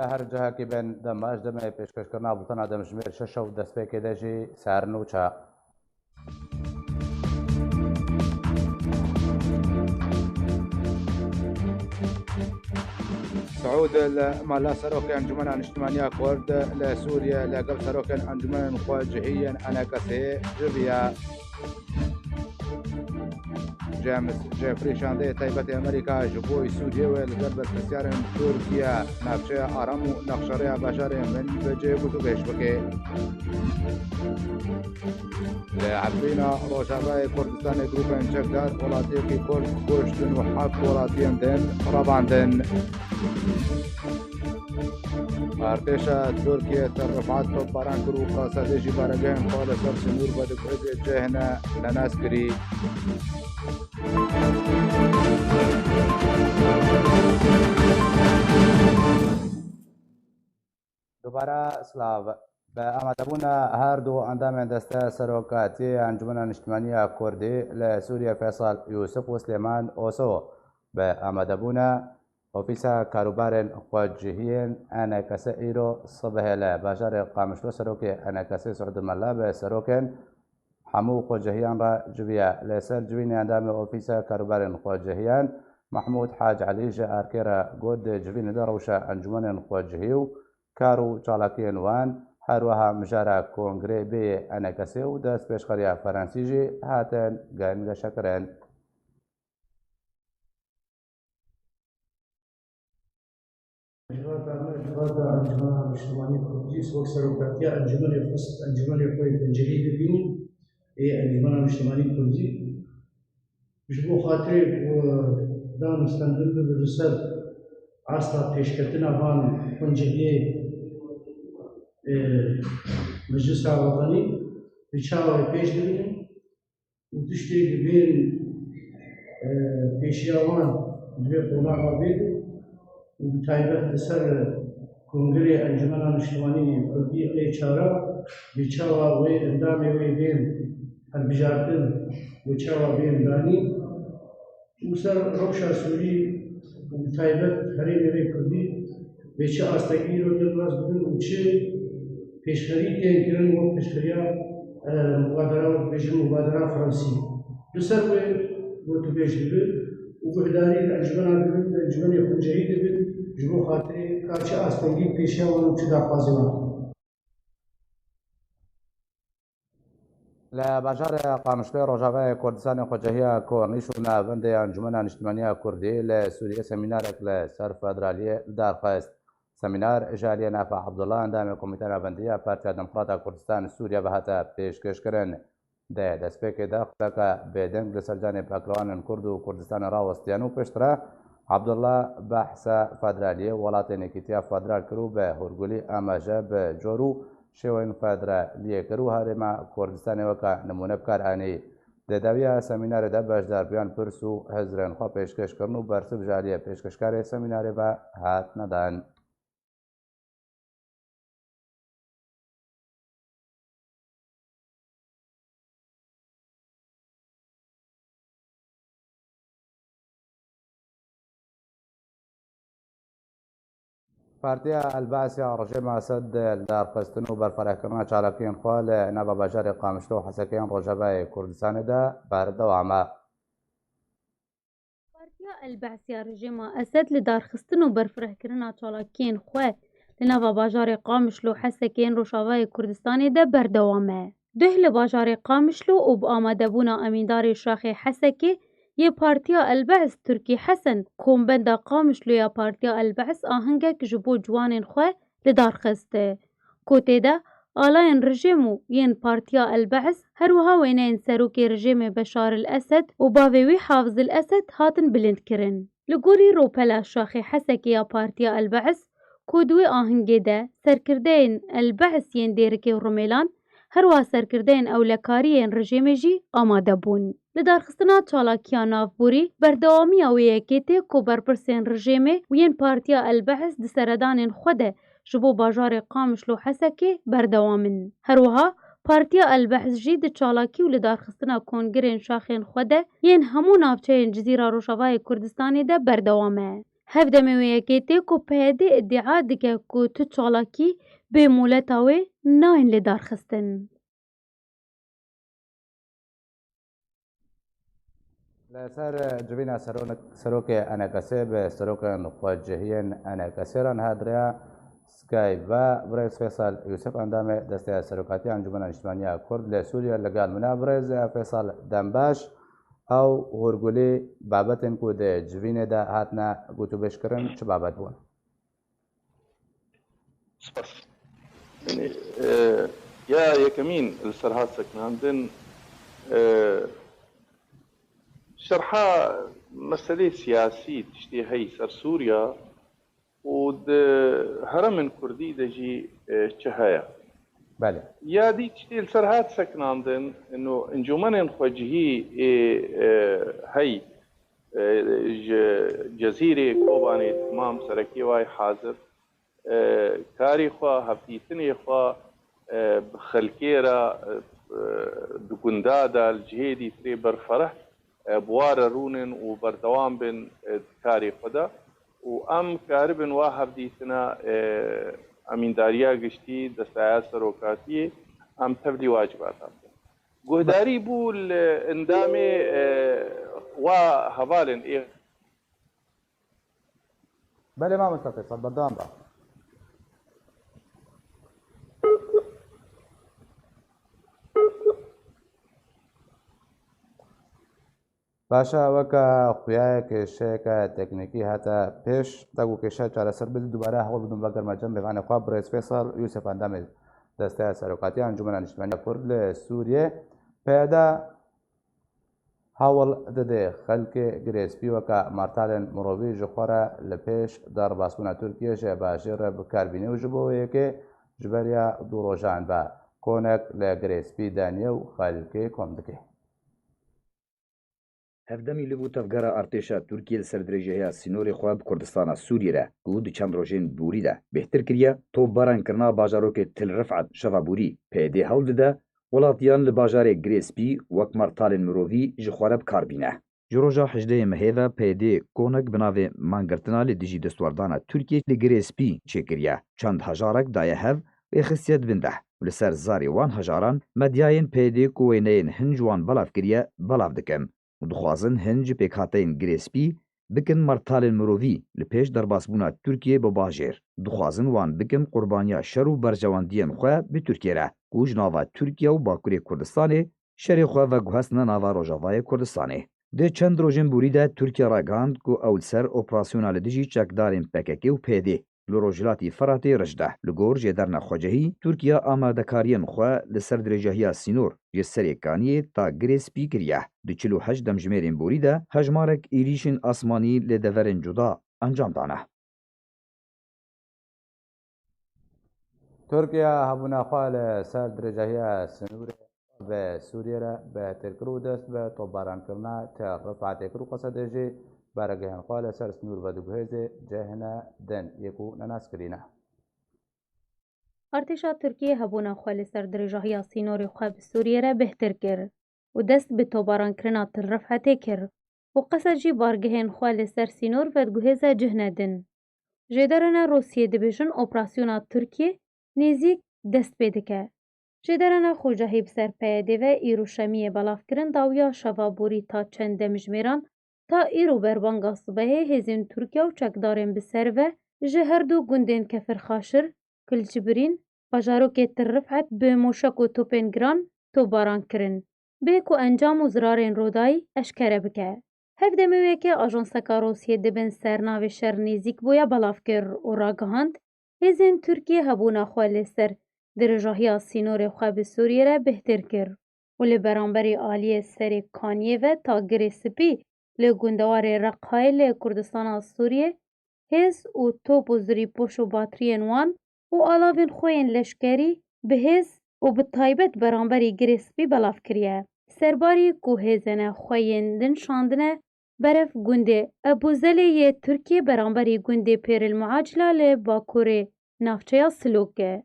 لە هەر جەهەکی بێن دەماش دەمە پێشکەشکردنا بوتەنا دەمژمێر 6 و دەستپێکێدەژی سارن و چا سعود مالا سەرۆکی ئەنجومەنە نیشتیمانیا کورد لە سووریا لەگەڵ سەرۆکێن ئەنجومەن خۆجهیەن ئەنەکەسێ ژڤیا جیمز جێفری شاندەیە تایبەتی ئەمریکا ji بۆی سووریەوە لەگەڵ بەرپرسیارên تورکیا ناوچەیە ئارام و نەخشەڕەیە باژارێ من بەجێ گوت و پێش بکێ لە عەربینە ڕۆژاوای کوردستانی گروپên çekdar وڵاتیەکی کورد گۆشتن و حەق وڵاتیان دێن ڕەباندن ئارتێشە تورکیە تەرەفعات تۆپباران کرد و قاسەدێژی بارەگەیان خۆ لەسەر سنوور بەدەگوێزێ جێهێنە لە ناسکری دووبارە سلااو بە ئامادەبوونە هەردوو ئەندامێن دەستە سەرۆکاتی ئەنجومەنە نیشتیمانیە کوردی لە سووریا فێساڵ یوسف و سلێمان ئۆسۆ بە ئامادەبوونە ئۆفیسە کاروبارên خۆجهیên ئەنەکەسە ئیرۆ سبهێ لە باژارێ قامشلۆ سەرۆکی ئەنەکەسەی سعودمەلا بە سەرۆکێن هەموو خۆجهیان ڕە جویە لەسەر جوینی ئەندامی ئۆفیسە کاروبارên خۆجهیان محمود حاج عەلی ji ئارکێرە گۆت جوینەدە ڕەوشە ئەنجومەنên خۆجهی و کار و چالاکیên wan هەروەها مژارە کۆنگرێ بێ ئەنەکەسێ و دەست پێشخەریە فەرەنسیژی هاتن گەنگەشەکرێن ئەنجومەنە نیشتیمانی کوردی وەک سەرۆکاتیە ئەنجومەنێ خۆی پەنجەرەی دەبینی ئەنجومەنە نیشتیمانی کوردی ji bo xatirê danûstandin bibin li ser asla pêşketina van xwencehiyê Meclisa Watanî bi çawa wê pêş dibînin û tiştê li bên pêşiya wan divê qonağa bêdin û bi taybet li ser Kongrê Encumena Niştimanî Kurdî Elê Çara bi çawa wê endamê wê bên hilbijartin bi çawa bên danî û ser rewşa Sûrî û bi taybet herêmê wê Kurdî bê çi astekî îro dilbaz bibin û çi pêşxerî tên kirin wek pêşxeriya mubadera bêjin mubadera Fransî li ser wê gotûbêj dibin û guhdarî li encumena dibin li encumena xwencehî dibin ji bo xatirê ka çi astengî pêşiya wan û çi daxwazê wan لە باژارێ قامشلۆی ڕۆژاوای کوردستانی خۆجهیە کۆڕنیش و ناوەندی ئەنجومەنە نیشتیمانیە کوردی لە سووریە سەمینارێک لە سەر فەدرالیە دارخست سەمینار ژاریە نافە عەبدوڵڵا ئەندامی کۆمیتە ناوەندیە پارتیا دموکراتە کوردستان سووریا بەهاتە پێشکەشکردن دەستپێکێدا قوتەکە بێدەنگ لە سەرجانێ پاکروانن کورد و کوردستانی ڕاوەستیان و پێشترە عەبدوڵڵا بەحسە فەدرالیە وڵاتێنێکیتیا فەدرال کرد و بە هورگولی ئاماژە بە جۆر و شێوەین فەدرالیەکرد و هەرێما کوردستانەوەکە نمونە بکارهانەی دەداویە سەمینارەدا بەشداربیان پرس و هەزرێن خۆ پێشکەشکردن و بەرسب ژاریە پێشکەشکاری سەمینارێ بە هات نەدان پارتیا ئەلباسیا ڕژێما سەد دارخستن و بەرپەرەکردنا چالاکیان خوا لە ناوە باژارێ قامشلۆ و حەسەکەیان ڕۆژاوای کوردستانێدا بەردەوامە پارتیا ئەلباسیا ڕژێما ئەسەد لە دارخستن و بەرپەرەکردنا چالاکیان خوا لە ناوە باژارێ قامشلۆ و حەسەکەیان ڕۆژاوای کوردستانێدا بەردەوامە دوه لە باژارێ قامشلۆ و بە ئامادەبوونا ئەمینداری شاخێ حەسەکێ یê Partiya Elbez Tirkî Hesen kombenda Qamişlo ya Partiya Elbez ahengek ji bo ciwanên xwe li dar xiste. Kotê de alayên rejim û yên Partiya Elbez her wiha wêneyên serokê rejimê Beşar el Esed û bavê wî Hafiz el Esed hatin bilindkirin. Li gorî ropela şaxê Hesekê ya Partiya Elbez ku di wê ahengê de serkirdeyên Elbez yên Dêrikê Rumêlan her wiha serkirdeyên ewlekariyên rejimê jî amade bûn. Li darxistina çalakiya navborî berdewamiya wê yekê tê ku berpirsên rejimê û yên Partiya Elbez di seredanên xwe de ji bo bajarê Qamişlo Hesekê berdewamin. Her wiha Partiya Elbez jî di çalakî û li darxistina kongirên şaxên xwe de yên hemû navçeyên Cizîra Rojavayê Kurdistanê de berdewam e. Hevdemê wê yekê tê ku PD iddia dike ku tu çalakî bê moleta wê nayên lêdarxistin. لسر جبينا سروك أنا كسب سروك خواجهين أنا كسران هادريا سكاي با بريز فيصل يوسف أندام دستة سروكاتي أنجمن الاجتماعية كرد لسوريا لقال منا بريز فيصل دمباش أو هرقولي بابتن كود جبينة دا هاتنا قوتو بشكرن شو بابت بون سپاس يعني يا كمين السرهات سكناندن شرحا مسألة سياسي تشتي هي سر سوريا ود هرم كردي دجي شهايا بله يا دي تشتي السرهات سكناندن انه انجمن خوجهي هي جزيرة كوباني تمام سركي واي حاضر كاري خوا هفتيتني خوا بخلكيرا دقندادا الجهيدي تريبر فرح بوار رونن وبردوام بن كاري خدا وام كاربن واحد ديتنا امين داريا قشتي دستايا سروكاتي ام تبلي واجبات قهداري بول اندامي وهبالن ايه بله ما مستفيد صد بردوام با باشا وەکە خویایە کێشەیەکە تەکنیکی هاتە پێش تاگو کێشە چارەسەر بێت دووبارە هەوڵ بدوم بە گەرمەجەم بێغانێخوا برێز فێساڵ یوسف ئەندامێ دەستای سەرۆکاتی ئەنجومەن نیشتیمانیە کورد لە سووریێ پێدا هەوڵ دەدێ خەلکێ گرێسپی وەکە مارتالێن مرۆڤی ji xwe li pêş derbasbûna Tirkiye ji bajêr re bikarbîne û ji bo wê yekê ji beriya du rojan ve konek li girêspî daniye û xelkê kom dike. Hevdemî li bû tevgera artêşa Tirkiye li ser dirêjeya sînorê xwe bi Kurdistana Sûriyê re ku di çend rojên bûrî de bêhtir kiriye topbarankirina bajarokê Til Rifat şeva bûrî PD hewl dide welatiyan li bajarê Girêspî wek martalên mirovî ji xwe re bikarbîne. Ji roja 18 Mehê ve PD konek bi navê mangirtina li dijî destwardana Tirkiye li Girêspî çêkiriye. Çend hejarek daye hev ê xistiye dibin de. Li ser zarê wan hejaran medyayên PD ku wêneyên hin ji wan belav kiriye belav dikin. Dixwazin hin ji pêkhateyên Girêspî bikin martalên mirovî li pêş derbasbûna Tirkiye bi bajêr. Dixwazin wan bikin qurbaniya şer û bercewandiyên xwe bi Tirkiye re ku ji nava Tirkiye û Bakurê Kurdistanê şerê xwe veguhestina nava Rojavayê Kurdistanê. Di çend rojên bûrî de Tirkiye ragihand ku ew li ser operasyona li dijî çekdarên PKK û PD li Rojhilatê Firatê rij de. Li gor jêderna Xwecehî, Tirkiye amadekariyên xwe li ser dirêjehiya sînor ji serê Kaniyê ta Girêspî kiriye. Di 48 demjimêrên borî de hejmarek êrişên asmanî lê deverên cuda encam dane. Tirkiye hebûna xwe li ser dirêjehiya sînorê bi Sûriyê re bêhtirkir û dest bi topbarankirina Til Rifatê kir û qesedê jî beregehên xwe li ser sînor ve diguhêzê cihine din yek û nenas kirîne. Artêşa Tirkiye hebûna xwe li ser dirêjehiya sînorê xwe bi Sûriyê re bêhtir kir û dest bi topbarankirina Til Rifatê kir û qesed jî bargehên xwe li ser sînor ve diguhêze cihine din. Jêderena Rûsyê dibêjin operasyona Tirkiye nêzik dest pê dike. Jêderena Xwecehî bi ser PD ve îrûşemiyê belavkirin dawiya şevaborî ta çend demjimêran ta îro berbanga sibehê hêzên Tirkiye û çekdarên bi ser ve ji her du gundên Kefirxaşir, Kilçibirîn, bajarokê Til Rifat bi moşek û topên giran topbaran kirin. Bê ku encam û zirarên rodayî eşkere bike. Hevdemê weke Ajanseka Rûsyê dibin sernavê şer nêzik bûye belav kir û ragihand hêzên Tirkiye hebûna xwe li ser dirêjehiya sînorê xwe bi Sûriyê re bêhtir kir û li beramberî aliyê serê Kaniyê ve ta Girêspî li gundewarê Reqayê lê Kurdistana Sûriyê hêz û top û zirîpoş û bateriyên wan û alavên xwe yên leşkerî bi hêz û bi taybet beramberî Girêspî belav kiriye. Serbarî ku hêzên xwe yên din şandine beref gundê Ebûzelê yê Tirkiye beramberî gundê Pêrîlmuacila li Bakurê navçeya Silokê.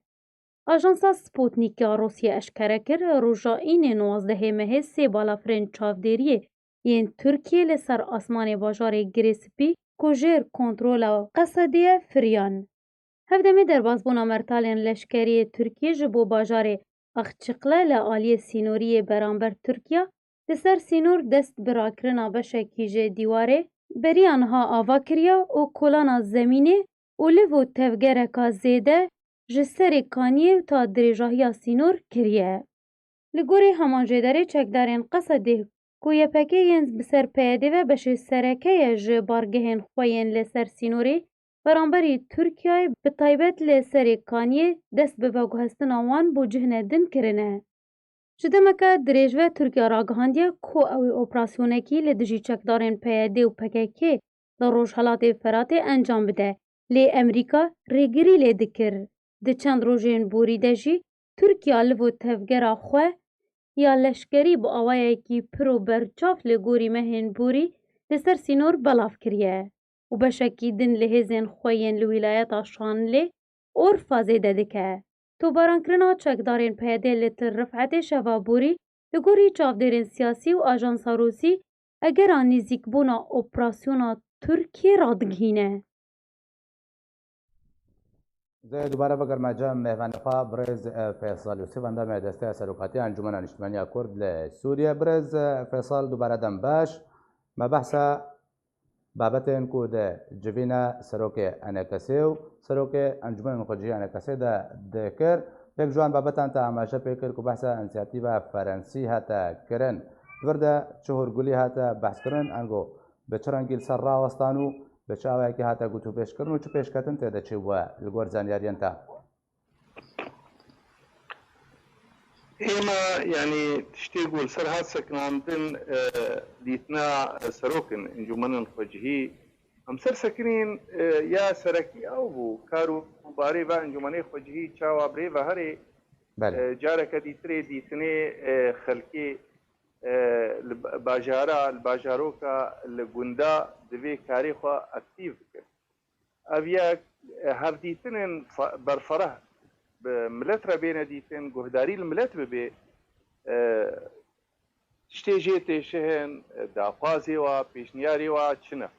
Ajansa Sputnik ya Rûsyê eşkere kir roja înê 19 Mehê sê balafirên çavdêriyê yên Tirkiye li ser asmanê bajarê Girêspî ku jêr kontrola Qesedê firiyan. Hevdemê derbasbûna mertalên leşkeriyê Tirkiye ji bo bajarê Axçıkle li aliyê sînoriyê beramber Tirkiya li ser sînor dest bi rakirina beşekî ji dîwarê beriya niha ava kiriye û kolana zemînê û liv û tevgereka zêde ji serê kaniyê ta dirêjahiya sînor kiriye. Li gorî hemanjêderê çekdarên Qesedê ku YPG yên bi ser PYD ve beşê serekeye ji bargehên xwe yên li ser sînorê beramberî Tirkiyeyê bi taybet li serê kaniyê dest bi veguhestina wan bû cihine din kirine. Ji demeke dirêj ve Tirkiye ragihandiye ku ew ê operasyonekî li dijî çekdarên PYD û PKK li Rojhilatê Feratê encam bide, lê Emerîka rêgirî lê dikir. Di çend rojên borî de jî Tirkiye liv û tevgera xwe ya leşkerî bi awayekî pir û berçav li gorî mehên borî li ser sînor belav kiriye û beşekî din li hêzên xwe yên li wîlayeta Şanlê orfa zêde dike. Tobarankrina çekdarên PYD li Til Rifetê şeva borî li gorî çavdêrên siyasî û ajansa Rûsî egera nêzîkbûna operasyona Tirkiye radigihîne. دوباره بگرم جام مهمانخوا برز فیصل یوسف اندام دسته سروقاتی انجمن اجتماعی کرد لسوریه. برز فیصل دوباره دم باش ما بحث بابت این کود جوینا سروک انکسی و سروک انجمن خودجی انکسی ده دکر یک جوان بابت انت عماشه پیکر کو بحث انسیاتیو فرانسی هتا کرن ورده چهور گلی هتا بحث کرن انگو به چرانگیل سر راوستانو به چاوی که هاتا گوتو پیش کردن و چه پیش کردن تیده چی و لگور زانیاریان تا إما يعني تشتيقوا سر هاد سكناندن ديتنا سروكن انجمن الخوجهي ام سر سكنين يا سركي او بو كارو باري با انجمن خوجهي چاوا بري وهري جارك ديتري ديتني خلقي الباجاروكا الجندا دبي كاريخا اكتيف ابيا هرديتن برفره بملت ربينا ديتن جهداري الملت ببي شتيجيتي شهن دافازي و بيشنياري و تشنا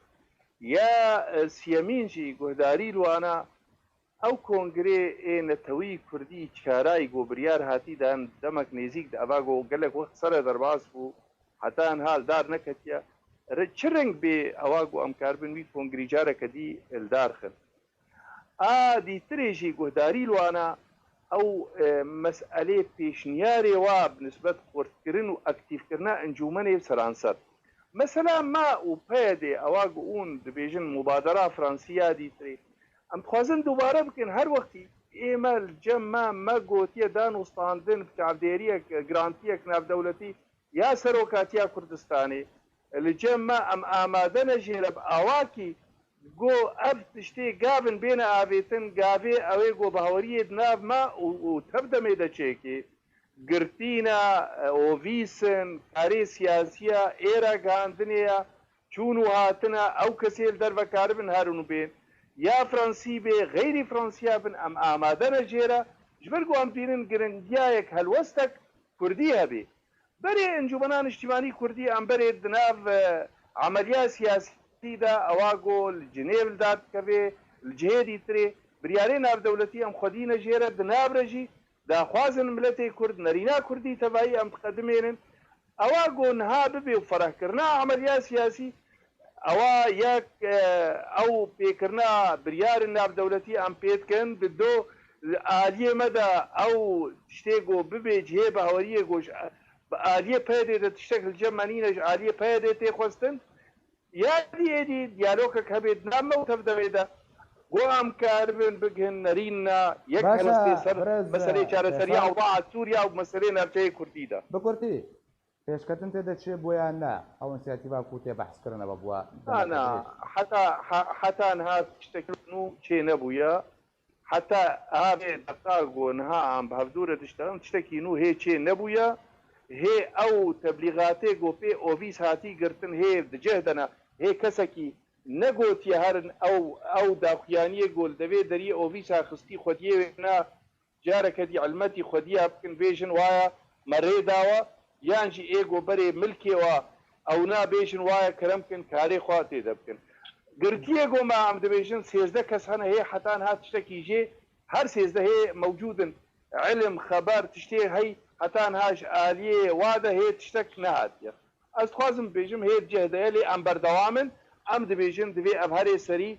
يا سيامينجي جهداري لوانا او كونغري نتوي كردي چكاراي گو بريار هاتي دان دمك نيزيك داباغو قالك وقت سر درباز بو حتى ان هال دار نكتيا رچرنگ بي اواغو امكاربن وي كونغري جارة كدي الدارخل دي تريجي گهداري لوانا او مسألة بيشنياري وا بنسبة خورتكرن و اكتيف كرنا انجومني سرانسر مثلا ما و بيدي اواغو اون دبيجن مبادرة فرانسية دي تري ام خوازن دوباره بکن هر وقتی ایمال جمع ما گوتیه دان وستاندن بتعبدیریه گرانتیه کناف دولتی یا سروکاتیا کردستانی الجمع ام آمادن جیلب آواکی گو اب تشتی گابن بین آویتن گابی اوی گو بهوریه دناف ما و تبدا میده چیکی گرتینا اوویسن کاری سیاسیه ایرا گاندنیا چونو هاتنا او کسیل در وکاربن هارونو بین يا فرنسي بي غير فرنسيا بن ام آمادنا جيرا جبرقو ام دينن قرنديايك هلوستك كرديها بي بري انجمنان اجتماعي كردي ام بري دناف عملية سياسية دا اواغو الجنيف دات كبي الجهيدي تري بريارين اب دولتي ام خدينا جيرا دناف رجي دا خوازن ملتي كرد نرينا كردي تبعي ام تقدمين اواغو نها ببي وفرح كرنا عملية سياسي اوا یک او پیکرنا بریار ناب دولتی ام پیت کن بدو عالیه مدى او تشتيگو ببي جهه بهوريه گوش عالیه پیده ده تشتغل جمعنینش عالیه پیده تی خوستن یادی ایدی دیالوگ کبید نامه و تبدا ویده گو ام کاربن بگهن نریننا یک هلستی سر مسئله چاره سریع اوضاع سوریا و مسئله نرچه کردی ده بکرتی پیشکتن تیده چه بویا نه او انسیاتی با کوتی بحث کرنه با بوا انا حتى انها تشتكلوا شيء نبويا حتى هذه دقائق انها عم بهدوره تشتغل تشتكي انه هي شيء نبويا هي او تبليغاتي جو في اوفيس هاتي قرتن هي جهدنا هي كسكي نقوت يهرن او داخيانيه قول دبي دري اوفيس خستي خديه جارك دي علمتي خديها بكن فيجن وايا مريداوا يانجي ايجو بري ملكي وا او نا بيشن وايا كرمكن كاري خواتي دبكن گرتیە گۆما ئەم دەبێژن 13 کەس هەنە هەیە حتان هات تشتێکی ژێ هەر 13 هەیە موجودن علم خەبەر تشتێ هەی هەتان هاش ئالیێ وادە هەیە تشتێک نەهاتیە ئەس خوازم بێژم هەیە جەهدەیە لێ ئەم بەردەوامن ئەم دەبێژن دەبێ ئەم هەرێ سەری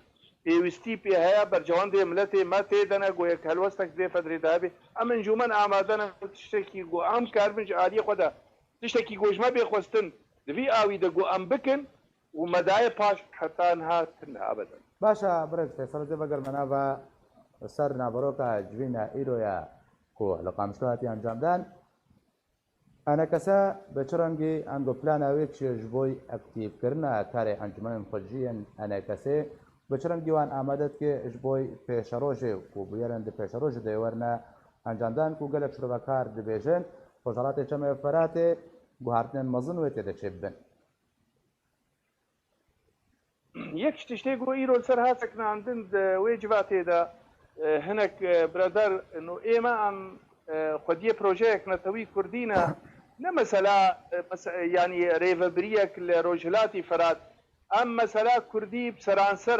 پێویستی پێ هەیە بەرجەوەندێ ملەتێ مە تێدەنە گۆیە هەلوەستێک دێ فەدرێدابێ ئەم ئەنجومەن ئامادەنە تشتێکی گۆ ئەم کاربنج ئالیە خۆدا تشتێکی گۆژمە بێخواستن دەبی ئاوی دەگۆ ئەم بکن و مەدایە پاش حتان هاتن ئابەدەن باشە برێت فێسەڵ دێ بەگەرمەنا بە سەر نابڕۆکە جوینە ئیرۆیە کۆ لە قامشتاتی ئەنجامدان ئەنە کەسە بە چ ڕەنگی ئەنگۆ پلاناوێک چێژ بۆی ئەکتیڤکردنە کارێ ئەنجومەن خۆجیەن ئەنە کەسێ بە چ ڕەنگی وان ئامادەت کێ ژ بۆی پێشەڕۆژێ و بێرن پێشەڕۆژ دەیوەرنە ئەنجامدان و گەلە شرۆڤەکار دەبێژن خۆژەڵاتێ چەمە فەراتێ گوهارتنێن مەزن وێ تێ دەچێت بن یەک شتێک بۆ ئیرۆ سەر هاتەکناندن وێ جوات تێدا هەنێک برادەر ئێمە ئەم خودیە پرۆژەیەک نەتەوەی کوردینە نەمەسەلا ینی ڕێڤەبریەک لە ڕۆژهلاتی فەرات ئەم مەسەلا کوردی سەرانسەر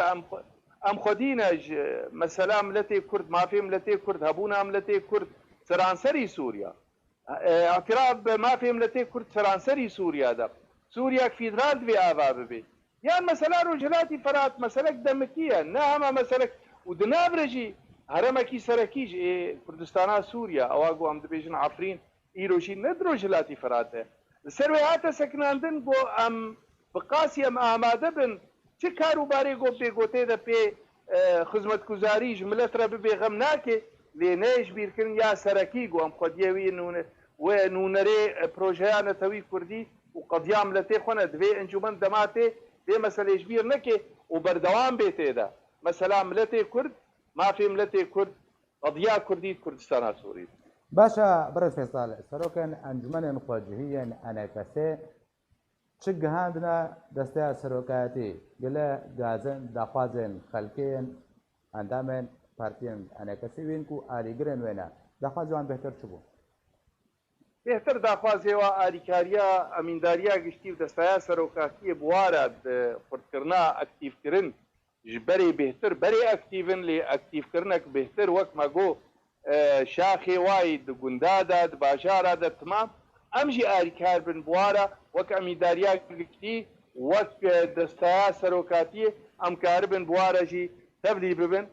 ئەم خودینەژ مەسەلا ملەتێ کورد مافێ ملەتێ کورد هەبوونا ملەتێ کورد سەرانسەری سووریا اعتراف بە مافێ ملەتێ کورد سەرانسەری سووریادا سووریاک فیدرال دوێ ئاوا ببێ یان مەسەلا ڕۆژهلاتی فەرات مەسەلەک دەمکیە نە هەمە مەسەلەک و دنابرەژی هەرەمەکی سەرەکیش کوردستانە سووریا ئەوە گۆ ئەم دەبێژن عفرین ئیرۆژی نەدرۆژهلاتی فەراتە سەروێ هاتە سەکناندن بۆ ئەم بقاسی ئەم ئامادە بن چ کاروبارێ گۆ پێگۆتێدە پێ خزمەتگوزاریش ملەترە ببێ غەم ناکێ لێ نەیش بیرکردن یا سەرەکی گۆ ئەم خۆدیەوی نونەرێ پرۆژەیانەتەوی کوردی و قەدیا ملەتێ خۆنە دوێ ئەنجومەن دەماتێ دێ مەسەلێش بیر نەکێ و بەردەوام بێ تێدا مەسەلا ملەتێ کورد مافێ ملەتێ کورد قەدیا کوردی کوردستانە سووری باشە برێت فێستاڵ سەرۆکەن ئەنجومەنێن خۆجیهیەن ئەنە کەسێ چ گەهاندنە دەستەیە سەرۆکایەتی گەلە گازن داخوازێن خەلکێن ئەندامێن پارتیەن ئەنە کەسی وین و ئاریگرن وێنە داخوازیوان بهتر چ بوو بهتر داخوازێەوە ئاریکاریە ئەمینداریە گشتی و دەستایە سەرۆکاتیە بوارە قورتکردنا ئەکتیڤکردن بەرێ بهتر بەرێ ئەکتیڤن لێ ئەکتیڤکردنێک بهتر وەک مەگۆ شاخێ وای گوندادا باژارە دەتمام ئەمژی ئاریکار بن بوارە وەک ئەمینداریە گشتی وەک دەستایە سەرۆکاتی ئەم کار بن بوارەژی تەبلی ببن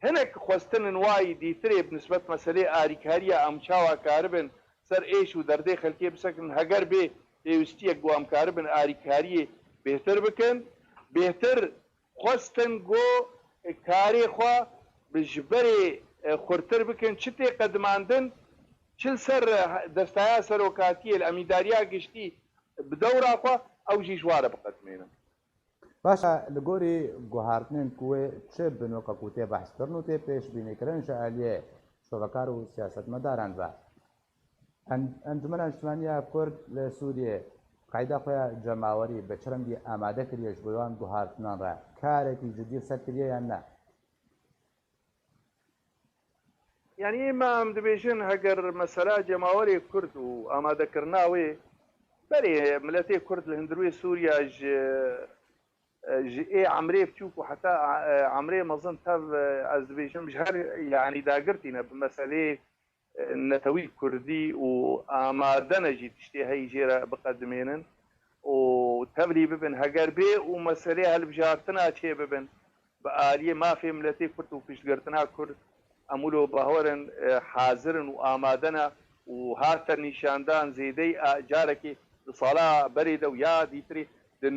هەنێک خواستنن وای دیترێ بنسبەت مەسەلەی ئاریکاریە ئەم چاوا کار بن سەر ئێش و دەردەی خەلکێ بسەکن هەگەر بێ پێویستیەک بۆ ئەم کار بن ئاریکاریە بهتر بکەن بهتر خواستن گۆ کارێ خوا بژبەرێ خورتر بکەن چ تێ قەدماندن چل سەر دەستایە سەرۆکاتیە لە ئەمینداریە گشتی بدەوراخوا ئەو ژیژوارە بقەتمێنن باشە لە گۆری گوهارتنێن کوێ چ بنۆکە کوتێ بەحسکردن و تێ پێشبینیکردن ژەعالیە شۆڤەکار و سیاسەتمەداران بە ئەنجومەن نیشتیمانیە کورد لە سووریێ قاعدە خۆیان جەماوەری بە چ ڕەنگی ئامادە کردێش بۆیان گوهارتنان ڕە کارێکی جدی سەر کردیە یان نا یعنی ئێمە ئەم دەبێژن هەگەر مەسەلا جەماوەری کورد و ئامادەکردناوێ بەرێ ملەتێ کورد لە هەندروێ سووریا ئێ عمرێ بچووک و حتا عمرێ مەزن تەv ئەس دەبێژم هەر یعنی داگرتینە بمەسەلێ نەتەوی کوردی و ئامادەنەژی تشتێ هەی ژێرە بقەدمێنن و تەبلی ببن هەگەر بێ و مەسەلێ هەلبژارتنا چێ ببن بە ئالیە مافێ ملەتێ کورد و پشتگرتنا کورد ئەمولۆ باوەرن حازرن و ئامادەنە و هاتە نیشاندان زێدەی جارێکی ساڵا بەرێدە و یا دیتری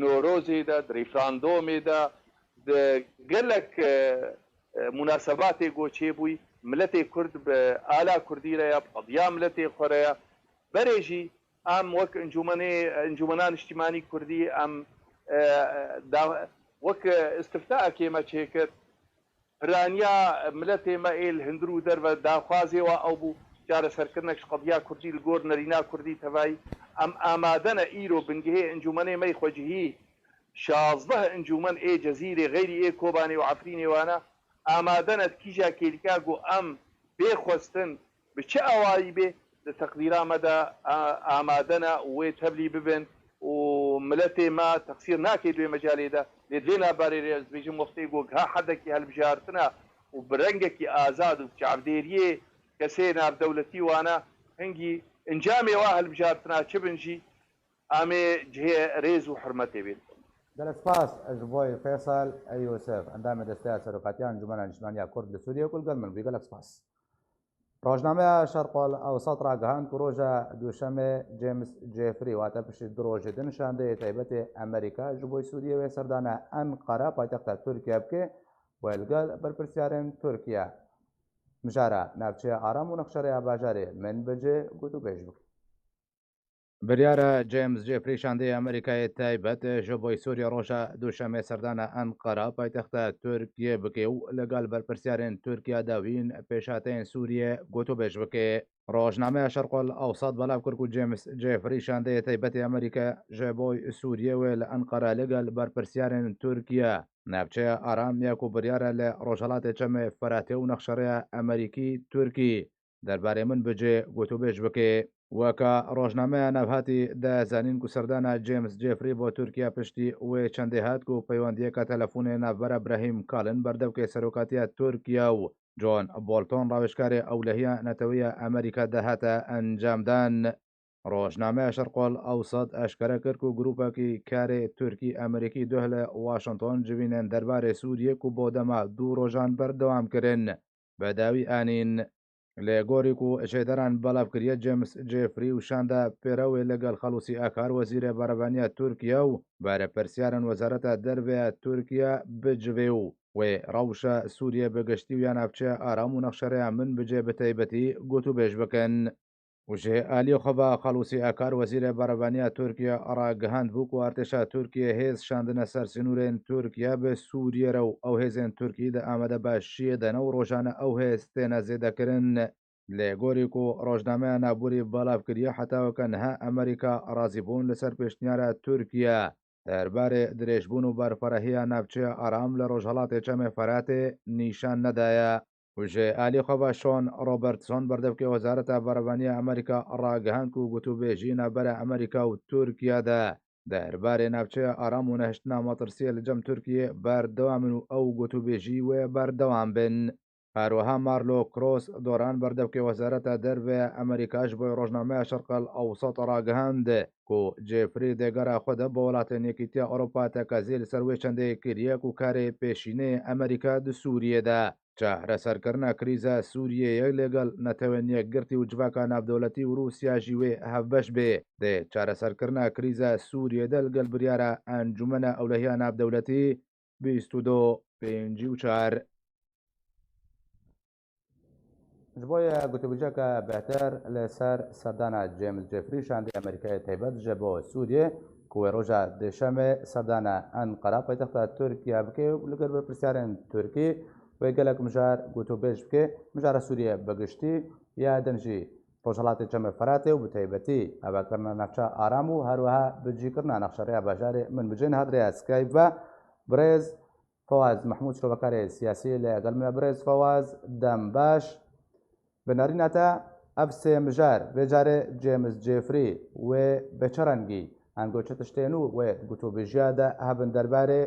نۆرۆزێدا ریفراندۆمێدا گەلک مناسباتێ گۆچێ بووی ملەتێ کورد بە ئالا کوردیرەیە قەدیا ملەتێ خۆرەیە بەرێژی ئەم وەک ئەنجومەنان نیشتیمانی کوردی ئەم وەک استفتا کێمە چێکرد پرانیا ملەتێ مەئێل هەندر و دەربە داخوازێەوە ئەو بوو جارە سەرکردنێک قەدیا کوردی لە گۆر نەرینا کوردی تەڤایی ئەم ئامادەنە ئیرۆ بنگهەیە ئەنجومەنێ مەی خۆجیهی 16 ئەنجومەن ئێ جەزیرێ غەیری ئێ کۆبانێ و عەفرینێوانە ئامادەنە کیژا کێریکاگۆ ئەم بێخواستن بچە ئەوایی بێ لە تەقدیرامەدا ئامادەنە وێ تەبلی ببن و وملتي ما تقصير ناكي دوي مجالي ده لدينا باريريز بيجي مفتي قوق ها حدك هالبجارتنا وبرنجك آزاد وبشعب ديريه كسينا بدولتي وانا هنجي انجامي واهل بجارتنا شبنجي امي جهه ريز وحرمتي بين گەلە سپاس ژبۆی فێساڵ یوسف ئەندامی دەستای سەرۆکاتیان ئەنجومەن نیشتمانیا کورد لە سووریا گوڵگەل من بی گەلە سپاس. ڕۆژنامەیە شەرقۆڵ ئەوسەد ڕاگەهاند و ڕۆژە دووشەمێ جێمس جێفری واتە پشتی درۆژێ دنشاندەیە تایبەتێ ئەمریکا ji بۆی سووریەوەی سەردانە ئەنقەرە پایتەختە تورکیا بکێ وە لەگەڵ بەرپرسیارên تورکیا مژارە ناوچەیە ئارام و نەخشەرەیە باژارێ من بەجێ گوت و پێش بکە. بریارە جێمس جێفری شاندەی ئەمریکای تایبەت ji بۆی سووریا ڕۆژە دووشەمێ سەردانە ئەنقەرە پایتەختە تورکیە بکێ و لەگەڵ بەرپرسیارên تورکیا داوین پێشاتەیەن سووریە گوت و بێژ بکێ. ڕۆژنامەیە شەرقۆڵ ئەوسەد بەڵاو کرد و جێمس جێفری شاندەیە تایبەتی ئەمریکا ji بۆی سووریەوێ لە ئەنقەرە لەگەڵ بەرپرسیارên تورکیا ناوچەیە ئارام یاک و بریارە لە ڕۆژهەڵاتێ چەمێ فەراتێ و نەخشەرەیە ئەمریکی تورکی دەربارەی من بجێ گوت و بێژ بکێ. وەکە ڕۆژنامەیە ناوهاتی دەزانین و سەردانە جێمس جێفری بۆ تورکیا پشتی وێ چەندێ هات و پەیوەندیەکە تەلەفۆنێ ناوبەرە برەهیم کاڵن بەردەوکێ سەرۆکاتیە تورکیا و جۆن بۆلتۆن ڕاوێژکارێ ئەولەهیە نەتەوەیە ئەمریکا دەهاتە ئەنجامدان. ڕۆژنامەیە شەرقۆڵ ئەوسەد ئەشکەرە کرد و گروپێکی کارێ تورکی ئەمریکی دوه لە واشنگتۆن جوینێن دەربارەی سووریەک و بۆ دەما دوو ڕۆژان بەردەوامکردن بەداوی ئانین. لێ گۆریک و ژێدەران بەڵاوکریە جێمس جێفری و شاندا پێرەوێ لەگەڵ خەڵوسی ئاکار وەزیرە بەرەبانیە تورکیا و بارەپەرسیارن وەزارەتە دەربەیە تورکیا بجوێ و وێ ڕەوشە سووریە بەگەشتی و یان ناوچەیە ئارام و نەخشەرەیە من بجێ بەتایبەتی گوت و بێژ بکەن. وژێ ئالی خۆبا خەڵوسی ئاکار وەزیرە بەرەبانیە تورکیا ڕاگەهاند بوو و ئارتێشا تورکیە هێز شاندنە سەر سنوورێن تورکیا بە سووریێرە و ئەو هێزێن تورکی دە ئامادە باشیە دەنە و ڕۆژانە ئەو هێز تێنە زێدەکردن. لێ گۆریک و ڕۆژنامەیە نابووری بەڵاوکریە حتاوەکە نەها ئەمریکا ڕازیبوون لەسەر پێشنیارە تورکیا دەربارێ درێژبوون و بەرفەرەهەیە ناوچەیە ئارام لە ڕۆژهەڵاتێ چەمێ فەراتێ نیشان نەدایە. وژێ ئالی خۆبا شۆن ڕۆبەرتسۆن بەردەوکێ وەزارەتە بەرەبانیە ئەمریکا ڕاگەهاند و گوتوبێژی نابەرە ئەمریکا و تورکیادا دەربارێ ناوچەیە ئارام و نەهشتنا مەترسیە لە جەم تورکیە بەردەوامن و ئەو گوتوبێژی وێ بەردەوام بن. هەروەها مارلۆ کرۆس دۆران بەردەوکێ وەزارەتە دەربێ ئەمریکاش بۆی ڕۆژنامەیە شەرقەل ئەوسەد ڕاگەهاند و جێفری دێگەرە خۆدە بە وڵاتێن یەکیتیا ئەوروپا تەکازیە لەسەر وێ چەندەیە کریەک و کارێ پێشینەیە ئەمریکا دو سووریەدا چارەسەرکردنا کریزە سووریە یەک لەگەڵ نەتەوێن یەکگرتی و جوواکە ناودەوڵەتی و رووسیاژی وێ هەفبەش بێ دێ چارەسەرکردنا کریزە سووریەدە لەگەڵ بریارە ئەنجومەنە ئەولەهیە ناودەوڵەتی 22/4. بۆیە گوتوبجەکە بەهتر لەسەر سەردانە جێمس جێفری شاندی ئەمریکای تایبەت ژە بۆ سووریێ کوێ ڕۆژە دێشەمێ سەردانە ئەنقەرە پایتەختە تورکیا بکێ و لەگەڵ بەرپرسیارên تورکی وێ گەلک مژار گوتوبێژ بکێ مژارە سووریە بەگشتی یا دەنجی ڕۆژهەڵاتی چەمە فەراتێ و بتایبەتی ئاواکردنە ناوچە ئارام و هەروەها بجیکردنا نەخشەرەیە باژارێ من بجێن هەدرەیە سکایپ بە برێز فەواز محمود شۆبەکارێ سیاسی لەگەڵ منە برێز فەواز دەم باش بنارینەتە ئەف سێ مژار بێجارێ جێمس جێفری وێ بەچەرەنگی ئەنگۆچە تشتێن و وێ گوتوبێژیادە هەبن دەربارێ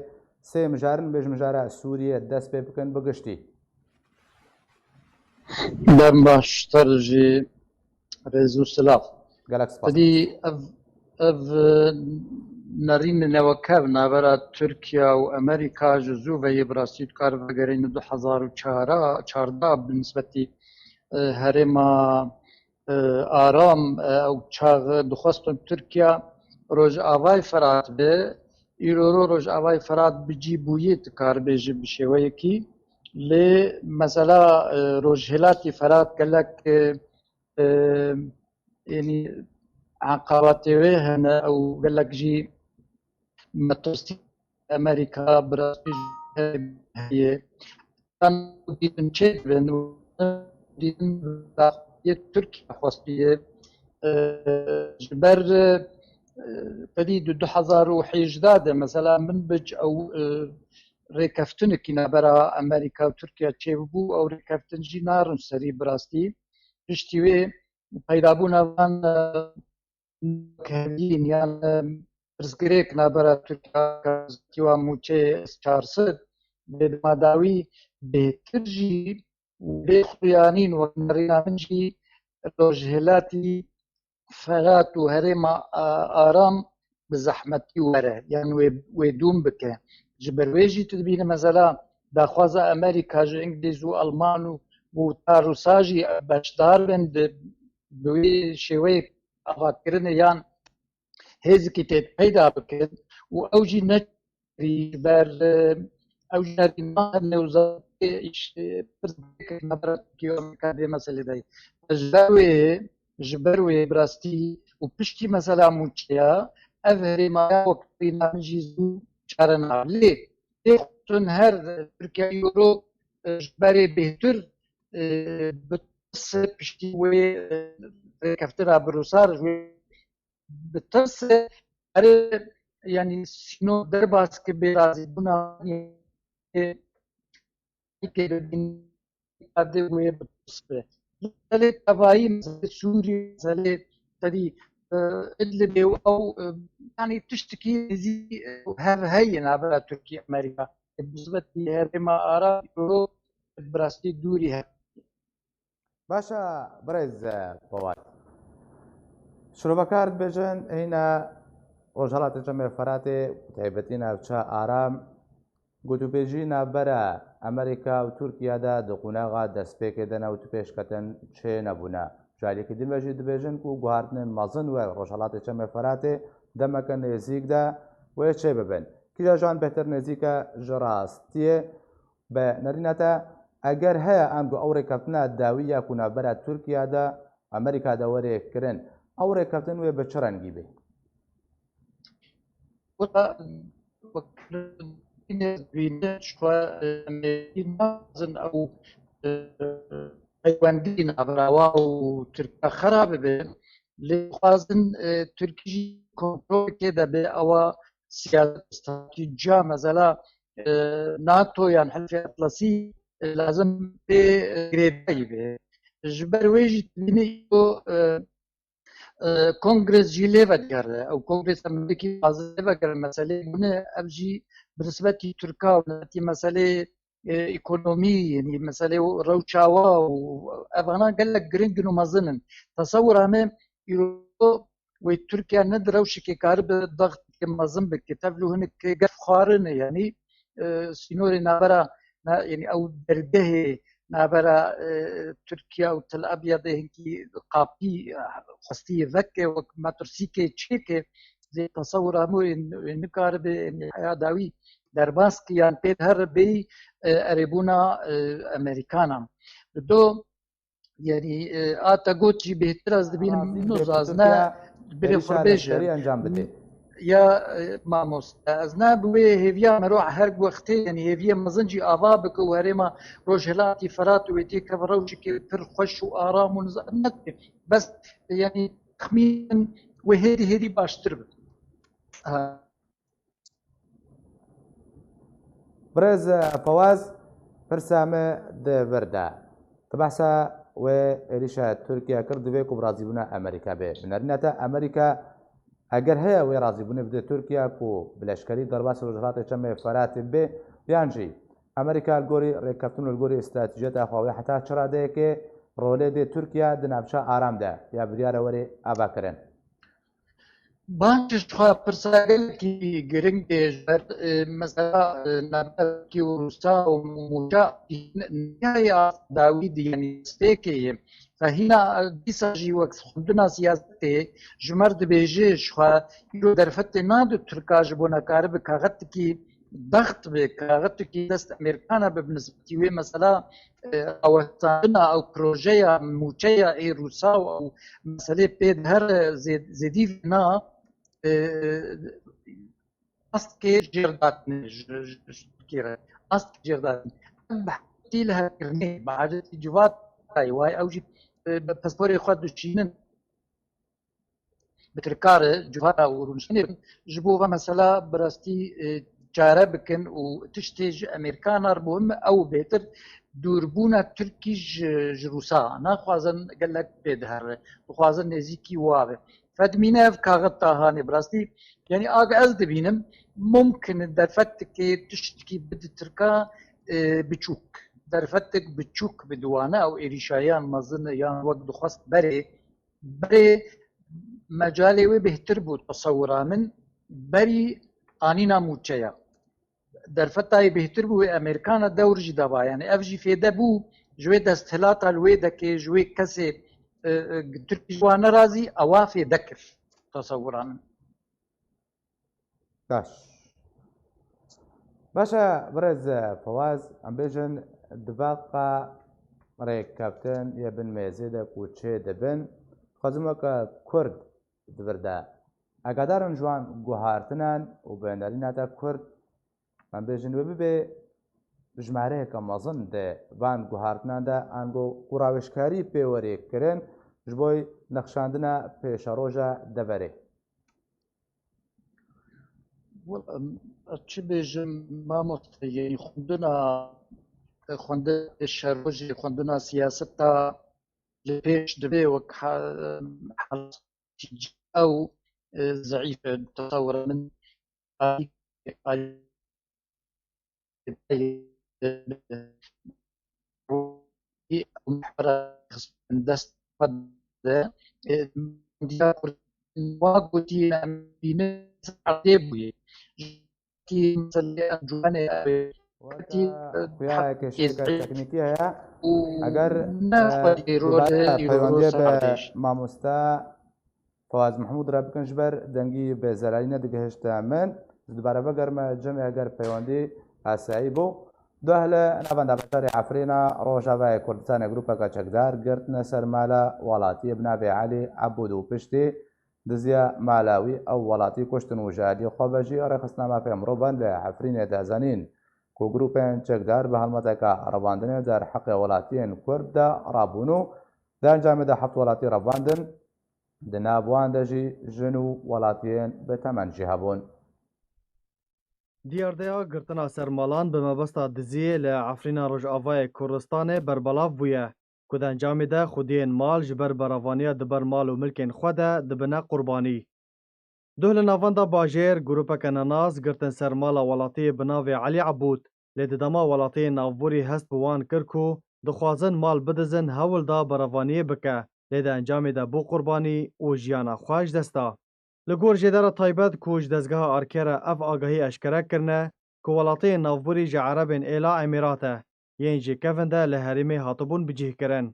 سێ مژارن بێژ مژارە سووریە دەست پێ بکەن بگشتی دەم باشتەرژی ڕێز و سلااف گەلەکسپدی ئەv نەڕینەوەکە نابەرە تورکیا و ئەمریکا ji زوو veyê birastî dikar vegerîne 2014 bi nisbetî herêma aram ew çax dixwestin Tirkiya rojavayê Ferat be îroro rojavayê Ferat bi cîbûyê dikarbêje bi şêweyekî lê mesela rojhilatê Ferat gelek yanî eqabatê wê hene ew gelek jî metostî Amerîka birastî heye dîtin çê bin dîtin Tirkiye xwestiye ji ber pedî 2018 de mesela min bic ew rêkeftinekî nebera Amerîka û Tirkiye çêbû ew rêkeftin jî narin serî birastî piştî wê peydabûna van kevîn yan پرسگرێک نابەرە تورکیا موچێ 400 بێدماداوی بێترژی بێ خویانین وەک نەڕینا منجی ڕۆژهێلاتی فەرات و هەرێما ئارام bi zehmetî were yan wê dûm bike ji ber wê jî tu dibîne mesela daxwaza Amerîka ji İngiliz û Alman û ta Rûsa jî beşdar bin bi wê şêweyê avakirinê yan hêzikî tê peyda bikin û ew jî nekirî ji ber ew jî herîma newzatê nebera Tirkiye û Amerîka dê meselê de ji ber wê bi rastî û piştî mesela mûçeya ev herêmaya wekîna min jî zû çare nabe lê têxutin her Tirkiye Euro ji berê bêhtir bi tirsê piştî wê rêkeftina bi Rûsa ji wê bi tirsê erê yanî sîno derbas kir bê razîbûna dê wê bi tirs be meselê tevayî meselê Sûriyê meselê sedî İdlibê û ew yanî tiştekî nêzî hev heye navbera Tirkiye Amerîka bi zibetî herêma ara Euro bi rastî dûrî heye. باشە بەڕێز فەواد شرۆڤەکار دبێژن هینە ڕۆژهەڵاتێکە مێفەراتێ تایبەتی ناوچە ئارام گوتوپێژی نابەرە ئەمریکا و تورکیادا دقوناغا دەستپێکێ دەنا و توپێشکەتن چێ نەبوونا جارێکی دبێژی دبێژن و گواردنن مەزن وێ ڕۆژهەڵاتێکە مێفەراتێ دەمەکە نێزیکدا وێ چێ ببن کیجا ژوان بهتر نێزیکە ژە ڕاستیە بە نەرینەتە ئەگەر هەیە ئەم بۆ ئەو ڕێکەوتنە داوی یا کوونابەرە تورکیادا ئەمریکادا وەرێکردن ئەو ڕێکەوتن وێ بە چ ڕەنگی بێ ئەو پەیوەندی نابراوا و تورکیا خراپ ببێن لێخوازن تورکیژی کۆنترۆلێ دەبێ ئەوە سیاستجا مەزەلا ناتۆ یان حلفی ئەتلەسی لازم پێ گرێبایی بێ ji ber wê jî bînî kongres jî lê vedigerre ew kongres Amerîkî lê vegerin meselê bûne ev jî bi nisbetî Tirka û meselê îkonomî yanî meselê rewçawa û evana gelek giring û mezin in tesewwur heme îro wê Tirkiye ne di rewşekê karibe dextê mezin bike tevlû hinek gef xwarin e yanî sînorê nabera yanî ew dergehê nabera Tirkiye û Tel Abyadê hinkî qapî xwestiyê veke wek metirsîkê çêkê zê tesewwur hemû wê nikaribe heya dawî derbas kiyan pê her bê erêbûna Amerîkanan li do yanî ata got jî bêhtir ez dibînim nozazne birê xwe bêje ئەنجام بدێ ya mamoste ez ne bi wê hêviya me ro her wextê yanî hêviye mezin jî ava bike û herêma rojhilatî ferat û wê tê keve rewşekê pir xweş û aram û neke bes yanî texmîn wê hêdî hêdî baştir be برێز فەواز پرسامە دەبەردا بەسا وێ عێریشە تورکیا کرد دەبێت و ڕازیبوونە ئەمریکا بێ بنەرنەتە ئەمریکا ئەگەر هەیە وێ ڕازیبوونە بدێت تورکیا و بلەشکەری دەرباسی ڕۆژهەڵاتی چەند مێفەراتی بێ یانجی ئەمریکا گۆری ڕێککەوتن و گۆری ئستراتیژیەت ئاخواوی حتا چڕادەیەکێ ڕۆلێ دێ تورکیا دناوچە ئارامدا یا بریارە وەرێ ئاباکردن Bançişxwa pirsagelekî giring tê ji ber mesela Navberkî û Rûsa û Mûca nihaya dawî di yanî stêkê ye hîna dîsa jî wek xwendina siyasetê ji mer dibêje jixwe îro derfetê nadu Tirka ji bo nekaribê kaxetekî dext bê kaxetekî dest Amerîkana be bi nisbetî wê mesela awestandina ew projeya mûçeya ê Rûsa û meselê pê her zêdî na astkê jêrdatî astkê jêrdatî tî li hevkirinê bi adetî civat way ew jî pasporê xwe dişînin bi Tirkarê civata û rûniştinê bin ji bo ve mesela bi rastî çare bikin û tiştê ji Amerîkanar bûm ew bêtir dûrbûna Tirkî ji Rûsa naxwazin gelek pê dihere dixwazin nêzîkî wabe فدمینه اف کاغذ تاهانی براستی یعنی آگه از دبینم ممکن درفتك تشتكي بدتركا بچوك درفتك بچوك بدوانه او ایریشایان مظن یان وقت دخواست بري مجالي وي بهتر بو تصورا من بري آنينا موچيا درفتاي بهتر بو امريكانا دور جي دبا يعني افجي فيدا بو جوي دستهلاتا الويدا كي جوي كسي تركي جوانا رازي اوافي دكر تصورا من باش باشا برز فواز ام بيجن دباقا ريك كابتن يبن ميزيدا كوتشي دبن خزمك كرد دبردا اقدارن جوان گوهارتنان و بيناليناتا كرد ام بيجن ببي ژمارەیەکە مەزن دێ بان گوهارتناندا ئەنگۆ قوراوێشکاری پێوەرێکردن ji بۆی نەخشاندنە پێشەڕۆژە دەبەرێ چی بێژم مامۆستایی خوندن شەڕۆژی خوندنا سیاسەتا لە پێش دەبێ وەک ئەو ضعیف تصور من دەست واگوتی عادێ بووێ تەکنیکی هەیە ئەگەر پەیوەندی بە مامۆستا فواز محمود را بکەن ji ber dengî bêzerayî nedigihişte min dibare vegerme cemê eger peywendî asayî bû دوه لە ناوەندە بەشاری عەفرینە ڕۆژاوای کوردستانی گروپەکە چەکدار گرتنە سەر مالە وڵاتی بنابێ عەلی عەبود و پشتی دزیە مالاوی ئەو وڵاتی کوشتن و ژادی خۆبەژی ڕێخستنامە پێ مرۆڤان لە عەفرینێ دەزانین کو گروپên çekdar bi helmeteka revandinê der heqê welatiyên Kurd de rabûn û di encamê de heft welatî revandin di nav wan de jî jin û welatiyên bi temen jî hebûn. دیاردەیە گرتنا سەرماڵان bi mebesta diziyê li Efrîna Rojavayê Kurdistanê berbelav bûye ku di encamê de xwediyên mal ji ber berevaniya diber mal û milkên xwe de dibine qurbanî. Duh li navenda bajêr grûpeke nenas girtin ser mala welatiyê bi navê Elî Ebûd lê di dema welatiyên navborî hest bi wan kir ku dixwazin mal bidizin hewl da berevaniyê bike lê di encamê de bû qurbanî û jiyana xwe ji dest da. Li gor jêdera taybet ku ji dezgeha Arkerê ev agahî eşkere kirine ku welatiyên navborî ji Erebên Êla Emîrat e yên jî kevin de li herêmê hatibûn bicihkirin.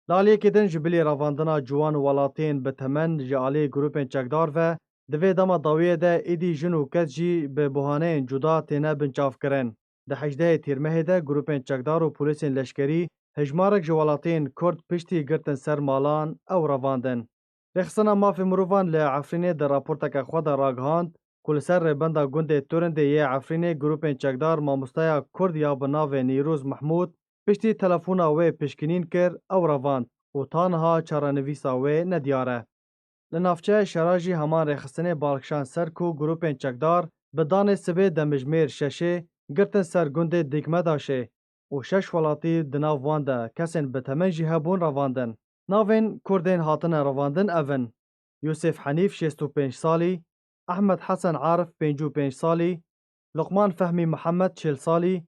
Li aliyekê din ji bilî revandina ciwan û welatiyên bi temen ji aliyê grûpên çekdar ve di vê dema dawiyê de êdî jin û kes jî bi buhaneyên cuda têne binçavkirin. Di hejdehê Tîrmehê de grûpên çekdar û polîsên leşkerî hejmarek ji welatiyên Kurd piştî girtin ser malan ew revandin. Rêxistina mafê mirovan li Efrînê di raporteke xwe de ragihand ku li ser rêbenda gundê Turindê yê Efrînê grûpên çekdar mamostaya Kurd ya bi navê Nîrûz Mehmûd piştî telefona wê pişkinîn kir ew revand û tanha çarenivîsa wê nediyar e. Li navçeya şera jî heman rêxistinê balkişan ser ku grûpên çekdar bi danê sibê demijmêr şeşê girtin ser gundê Dîkmedaşê û şeş welatî di nav wan de kesên bi temen jî hebûn revandin. Navên Kurdên hatine revandin ev in: Yusuf Henîf 65 salî, Ehmed Hesen Arif 55 salî, Luqman Fehmî Mihemed 40 salî,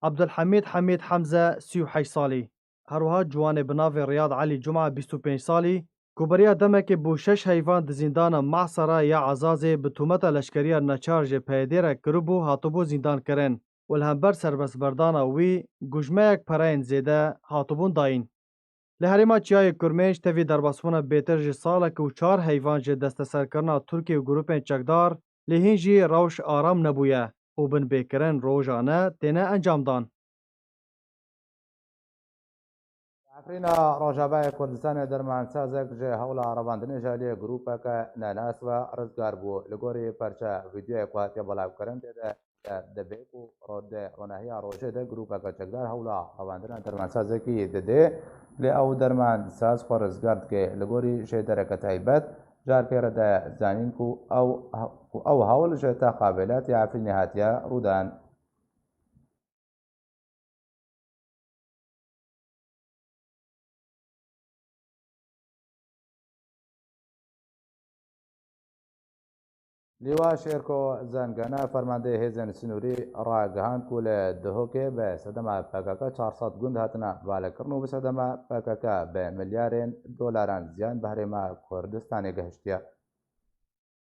Abdulhamîd Hemîd Hemze 38 salî. Herwiha ciwanê bi navê Riyad Elî Cuma 25 salî ku beriya demekê bû 6 heyvan di zîndana Mehsera ya Ezazê bi tûmeta leşkeriya neçar ji peyedêrek kiribû hatibû zîndankirin û li hember serbestberdana wî gujmeyek pereyên zêde hatibûn dayîn. Li herêma Çiyayê Kurmêj tevî derbasbûna bêtir ji salekî û 4 heyvan ji desteserkirina Tirkiye û grûpên çekdar lê hîn jî rewş aram nebûye û binbêkirin rojane têne encamdan. Efrîna Rojavayê Kurdistanê dermansazek ji hewla revandinê ji aliyê grûpeke nenas ve rizgar bû. Li gorî perça vîdyoyek ku hatiye belavkirin tê de dibê ku ronehiya rojê de grûpeke çekdar hewla revandina dermansazekî didê lê ew dermansaz xwe rizgar dike. Li gorî jêdereke taybet jarkê re de zanîn ku ew hewl ji Texabelatê Efrînê hatiye rûdan. لیوا شێرکۆ زەنگەنە فەرماندەی هێزن سنووری ڕاگەهاند و لە دهۆکێ بە سەدەما پەکەکە 400 گوند هاتنە بالەکردن و بەسەدەما پەکەکە بە ملیارێن دۆلاران زیان بە هەرێما کوردستانی گەهشتیە.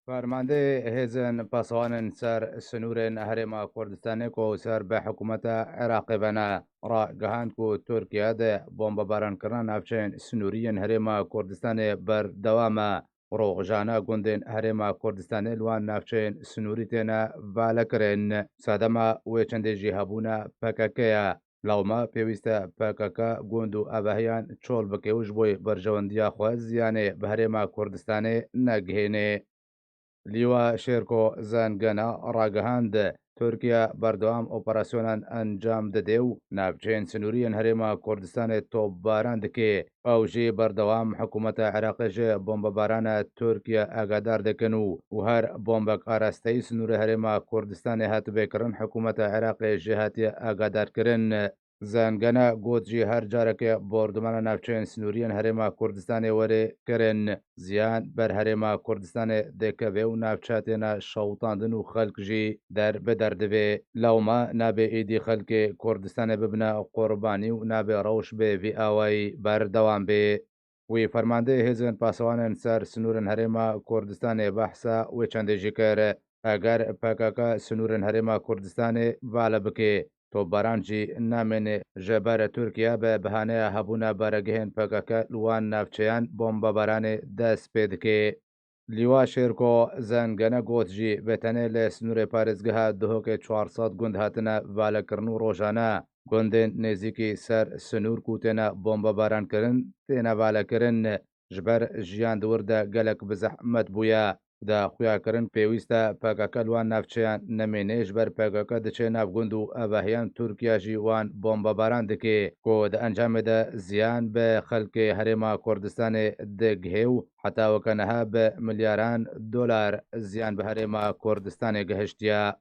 فەرماندەی هێزن پاسەوانن سەر سنوورên هەرێما کوردستانê ku ser bi hikûmeta Iraqê bene ڕاگەهاند و تورکیا de bombebaranکirina navçeyên Snûriyên Herêma Kurdistanê berdewam e. Rojana gundên Herêma Kurdistanê li wan navçeyên Snûrî têne valekirin. Sedema wê çendê jî hebûna PKK ye. Lawma pêwîst e PKK gund û evehiyan çol bike û ji bo berjewendiya xwe ziyanê bi Herêma Kurdistanê negihêne. لیوا شێرکۆ زەنگەنە ڕاگەهاند تورکیا بەردەوام ئۆپەراسیۆنان ئەنجام دەدێ و ناوچەیەن سنووریên Herêma Kurdistanê topbaran dike. Ew jê berdewam hikûmeta Iraqê ji bombebaraana Tirkiye agadar dikin û her bombek arasteyî Snûrê Herêma Kurdistanê hatibe kirin hikûmeta Iraqê jê hatiye agadarkirin. Zengene got jî her careke bordumana navçeyên Snûriyên Herêma Kurdistanê werê kirin. Ziyan ber Herêma Kurdistanê dikeve û navçe têne şewitandin û xelk jî derbider dibe. Lewma nabe êdî xelkê Kurdistanê bibine qurbanî û nabe rewş bê vî awayî berdewam bê. Wî fermandeyê hêzên pasewanên ser Snûrên Herêma Kurdistanê behsa wê çendê jî kir. Eger PKK Snûrên Herêma Kurdistanê vale bike topbaran jî namêne ji ber Tirkiye bi bihaneya hebûna beregehên PKK li wan navçeyan bombebaranê dest pê dike. لیوا شێرکۆ زەنگەنە got jî bi tenê li Snûrê parêzgeha dihokê 400 gund hatine valekirin û rojane gundên nêzîkî ser Snûr ku têne bombebarankirin têne valekirin. Ji ber jiyan di wir de gelek bi zehmet bûye. Da xuyakirin pêwîst e PKK li wan navçeyan nemêne ji ber PKK diçe nav gund û evehiyan Tirkiye jî wan bombebaran dike ku di encamê de ziyan bi xelkê Herêma Kurdistanê digihe û heta weke niha bi milyaran dolar ziyan bi Herêma Kurdistanê gihiştiye.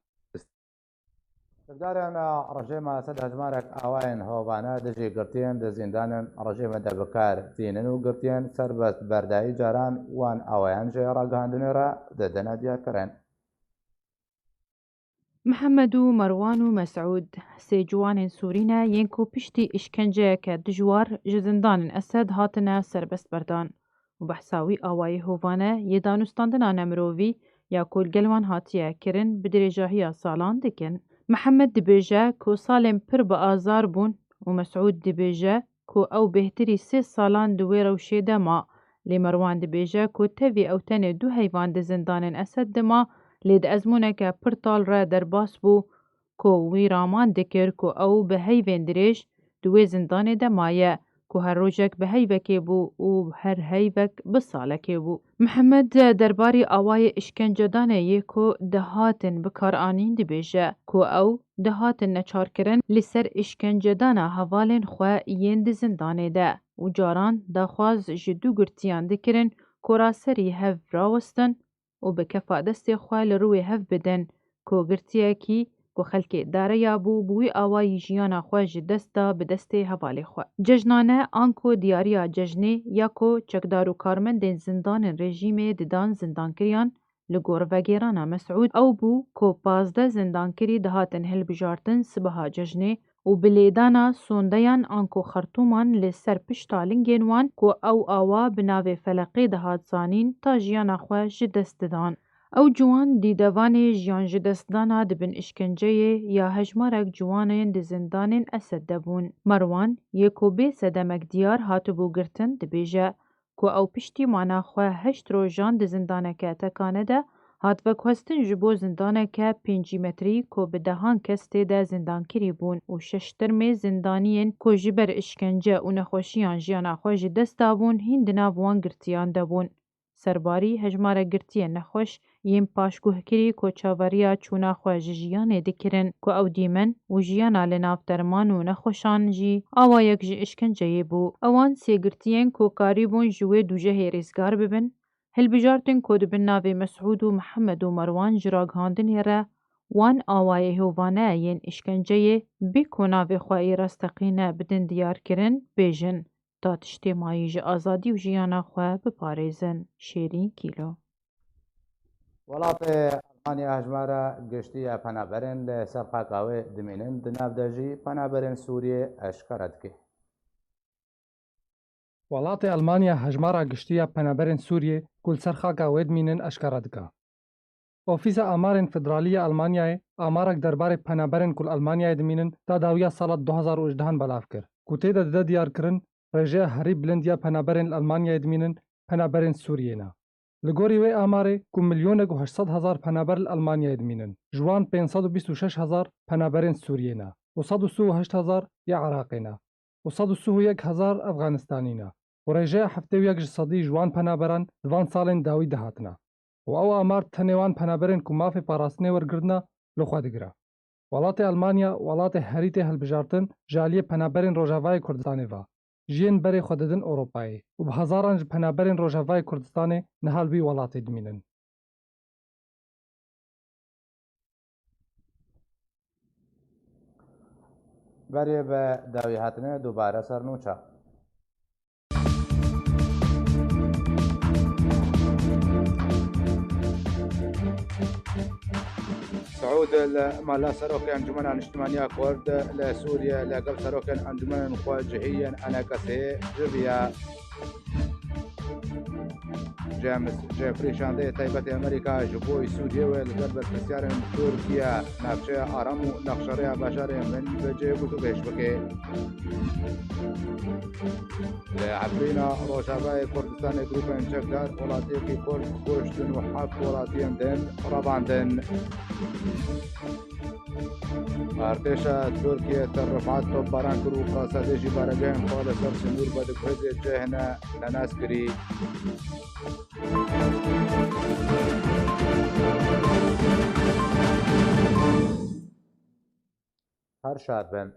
Serdariyan rejêma sed hejmarek awayên hovane dijî girtiyên di zîndanên rejêmê de bikar tînin û girtiyên serbest berdayî caran wan awayan ji ragihandinê re didine diyarkirin. محەممەد و مەروان و مەسعود سێ جوانên Sûrî ne yên ku piştî îşkenceyeke dijwar ji zindanên Esed hatine serbestberdan û behsa wî awayê hovane yê danûstandina nemirovî ya ku li gel wan hatiye kirin bi dirêjahiya salan dikin. محەممەد dibêje ku salên pir bi azar bûn û Mesûd dibêje ku ew bêhtirî 3 salan di wê rewşê de ma. Lê Merwan dibêje ku tevî ew tenê du heyvan di zindanên Esed de ma lê di ezmûneke pir tal re derbas bû ku wî raman dikir ku ew bi heyvên dirêj di wê zindanê de maye ku her rojek bi heyvekê bû û her heyvek bi salekê bû. محەممەد derbarê awayê işkencedanê yê ku dihatin bikaranîn dibêje ku ew dihatin neçarkirin li ser işkencedana hevalên xwe yên di zindanê de û caran daxwaz ji du girtiyan dikirin ku raserî hev rawestin û bi kefa destê xwe li rûyê hev bidin ku girtiyekî ku xelkê dareya bû bi wî awayî jiyana xwe ji dest da bi destê hevalê xwe. Cejnane an ku diyariya cejnê ya ku çekdar û karmendên zindanên rejîmê didan zindankiriyan li gor vegêrana Mesûd ew bû ku 15 zindankirî dihatin hilbijartin sibeha cejnê û bi lêdana sondeyan an ku Xertûman li ser pişta lingên wan ku ew awa bi navê Feleqê dihat zanîn ta jiyana xwe ji dest didan. Ew ciwan dîdevanê jiyan ji destdana dibin işkenceyê ya hejmarek ciwanên di zindanên Esed de bûn. Merwan yê ku bê sedemek diyar hatibû girtin dibêje ku ew piştî mana xwe 8 rojan di zindaneke tekane de hat vekhwestin ji bo zindaneke 5 metrî ku bi dehan kes tê de zindankirî bûn û 6 tirmê zindaniyên ku ji ber işkence û nexweşiyan jiyana xwe ji dest dabûn hîn di nav wan girtiyan de bûn. Serbarî hejmarek girtiyên nexweş yên paşguhkirî ku çaveriya çûna xwe ji jiyanê dikirin ku ew dîmin û jiyana li nav derman û nexweşan jî awayek ji işkenceyê bû. Ewan sê girtiyên ku karîbûn ji wê dûjehê rêzgar bibin, hilbijartin ku dibin navê Mesûd û محەممەد û Merwan ji ragihandinê re wan awayê hovane yên işkenceyê bê ku navê xwe ê rastexîne bidin diyarkirin bêjin ta tiştê mayî ji azadî û jiyana xwe biparêzin. Şêrîn Kîlo. وڵاتی ئەڵمانیا هەژمارە گشتیە پەنابەرن لە سەر خاکاوێ دمێنن دناودەژی پەنابەرن سووریێ ئەشکەرە دکێ. وڵاتی ئەلمانیا هەژمارە گشتیە پەنابەرên Sûriyê ku li ser xaka wê dimînin eşkere dike. Ofîsa Amarên Federalî ya Almanyayê amarek derbarê penaberên ku li Almanyayê dimînin da dawiya sala 2018 belav kir ku tê de dide diyarkirin rêjeya herî bilind ya penaberên li Almanyayê dimînin penaberên Sûriyê ne. Li gorî wê amarê ku milyonek û 800,000 penaber li Almanyayê dimînin, ji wan 526,000 penaberên Sûriyê ne û 138,000 ya Iraqê ne û 131,000 Efganistanî ne. û rêjeya 71 ji sedî ji wan penaberan di van salên dawî de hatine. û ew amar tenê wan penaberên ku mafê parastinê wergirtine li xwe digire. Welatê Almanya welatê herî tê hilbijartin ji aliyê penaberên Rojavayê Kurdistanê ve. Ji yên berê xwe didin Ewropayê û bi hezaran ji penaberên Rojavayê Kurdistanê nihal vî welatê dimînin. berê be dawî hatine dubare sernûça. سعود مالا سروکن انجمن اجتماعی کرد لسوریه لقل سروکن انجمن خواجهی انکسی جویا جیمز جفری شانده تایبت امریکا جبوی سوریه و لقل بسیار ترکیه نفشه آرام و نقشاره بشار من بجه بودو بهش بکه لعبرینا روشابای کردستان گروپ انچکدار ولاتی کی کرد گوشتن و حق ولاتیم دن راباندن ارتشا ترکیه ترفعات طبران کرو قاصده جی بارگاه قال سر سنور بدك هزه جهنا لناس كري هر شاد بن